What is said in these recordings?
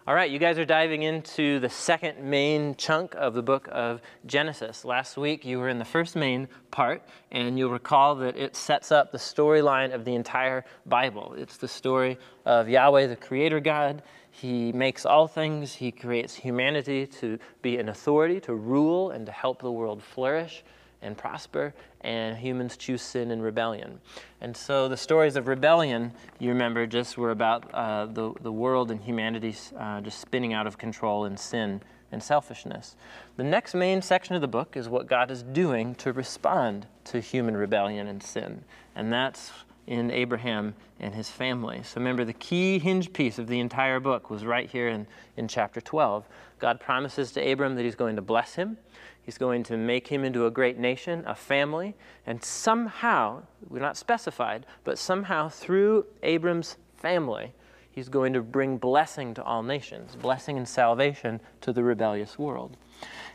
All right, you guys are diving into the second main chunk of the book of Genesis. Last week you were in the first main part, and you'll recall that it sets up the storyline of the entire Bible. It's the story of Yahweh, the Creator God. He makes all things. He creates humanity to be an authority, to rule, and to help the world flourish and prosper, and humans choose sin and rebellion. And so the stories of rebellion, you remember, just were about the world and humanity just spinning out of control in sin and selfishness. The next main section of the book is what God is doing to respond to human rebellion and sin, and that's in Abraham and his family. So remember, the key hinge piece of the entire book was right here in chapter 12. God promises to Abram that he's going to bless him. He's going to make him into a great nation, a family, and somehow, we're not specified, but somehow through Abram's family, he's going to bring blessing to all nations, blessing and salvation to the rebellious world.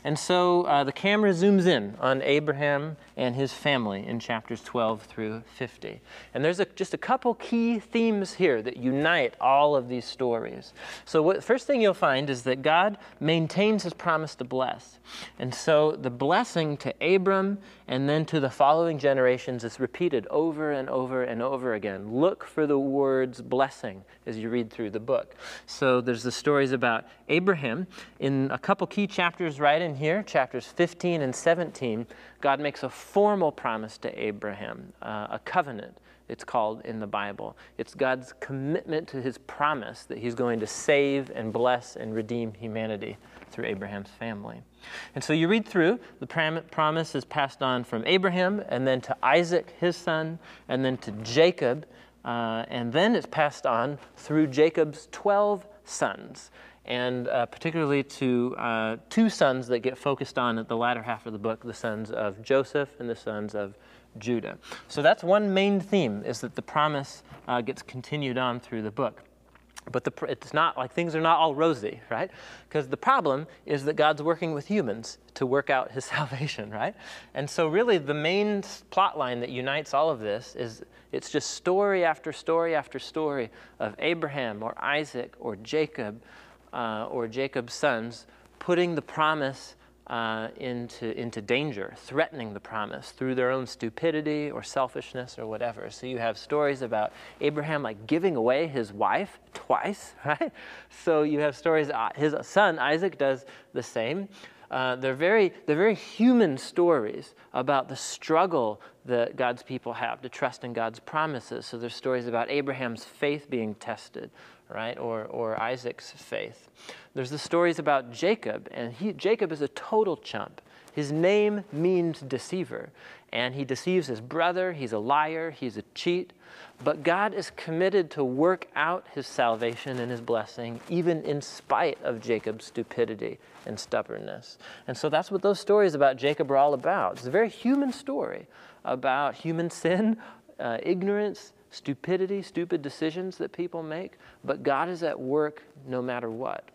And so the camera zooms in on Abraham and his family in chapters 12 through 50. And there's just a couple key themes here that unite all of these stories. So first thing you'll find is that God maintains his promise to bless. And so the blessing to Abram and then to the following generations is repeated over and over and over again. Look for the words blessing as you read through the book. So there's the stories about Abraham. In a couple key chapters right in here, chapters 15 and 17, God makes a formal promise to Abraham, a covenant, it's called in the Bible. It's God's commitment to his promise that he's going to save and bless and redeem humanity through Abraham's family. And so you read through, the promise is passed on from Abraham, and then to Isaac, his son, and then to Jacob, and then it's passed on through Jacob's 12 sons. And particularly to two sons that get focused on at the latter half of the book, the sons of Joseph and the sons of Judah. So that's one main theme, is that the promise gets continued on through the book. But it's not like things are not all rosy, right? Because the problem is that God's working with humans to work out his salvation, right? And so really the main plot line that unites all of this is it's just story after story after story of Abraham or Isaac or Jacob or Jacob's sons putting the promise into danger, threatening the promise through their own stupidity or selfishness or whatever. So you have stories about Abraham like giving away his wife twice, right? So you have stories, his son Isaac does the same. They're very human stories about the struggle that God's people have to trust in God's promises. So there's stories about Abraham's faith being tested, right, or Isaac's faith. There's the stories about Jacob, and Jacob is a total chump. His name means deceiver, and he deceives his brother. He's a liar. He's a cheat. But God is committed to work out his salvation and his blessing, even in spite of Jacob's stupidity and stubbornness. And so that's what those stories about Jacob are all about. It's a very human story about human sin, ignorance, stupidity, stupid decisions that people make, but God is at work no matter what.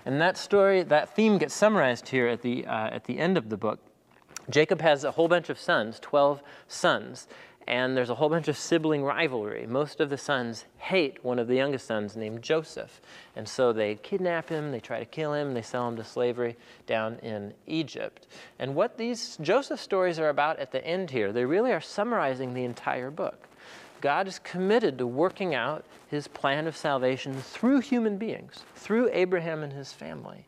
And that story, that theme gets summarized here at the end of the book. Jacob has a whole bunch of sons, 12 sons, and there's a whole bunch of sibling rivalry. Most of the sons hate one of the youngest sons named Joseph, and so they kidnap him, they try to kill him, they sell him to slavery down in Egypt. And what these Joseph stories are about at the end here, they really are summarizing the entire book. God is committed to working out his plan of salvation through human beings, through Abraham and his family.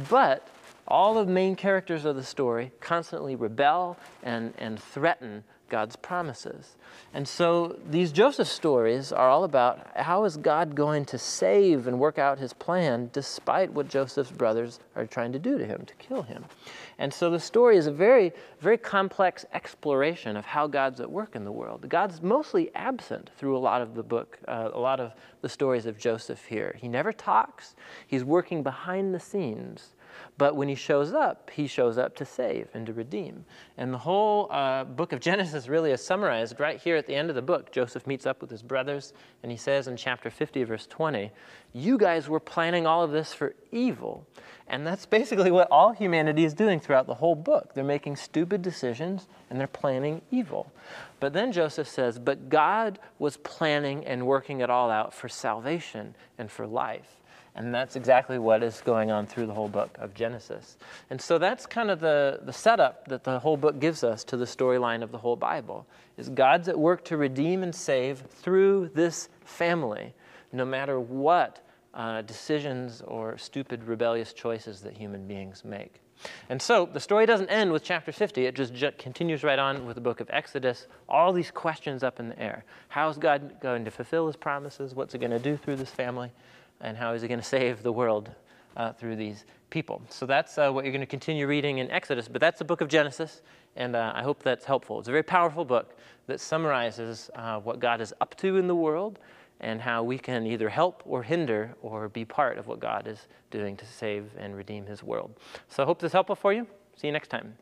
But all the main characters of the story constantly rebel and threaten God's promises. And so these Joseph stories are all about how is God going to save and work out his plan despite what Joseph's brothers are trying to do to him, to kill him. And so the story is a very, very complex exploration of how God's at work in the world. God's mostly absent through a lot of the book, a lot of the stories of Joseph here. He never talks. He's working behind the scenes. But when he shows up to save and to redeem. And the whole book of Genesis really is summarized right here at the end of the book. Joseph meets up with his brothers, and he says in chapter 50, verse 20, you guys were planning all of this for evil. And that's basically what all humanity is doing throughout the whole book. They're making stupid decisions, and they're planning evil. But then Joseph says, but God was planning and working it all out for salvation and for life. And that's exactly what is going on through the whole book of Genesis. And so that's kind of the setup that the whole book gives us to the storyline of the whole Bible, is God's at work to redeem and save through this family, no matter what decisions or stupid rebellious choices that human beings make. And so the story doesn't end with chapter 50. It just continues right on with the book of Exodus. All these questions up in the air. How is God going to fulfill his promises? What's he going to do through this family? And how is he going to save the world through these people? So that's what you're going to continue reading in Exodus. But that's the book of Genesis, and I hope that's helpful. It's a very powerful book that summarizes what God is up to in the world and how we can either help or hinder or be part of what God is doing to save and redeem his world. So I hope this is helpful for you. See you next time.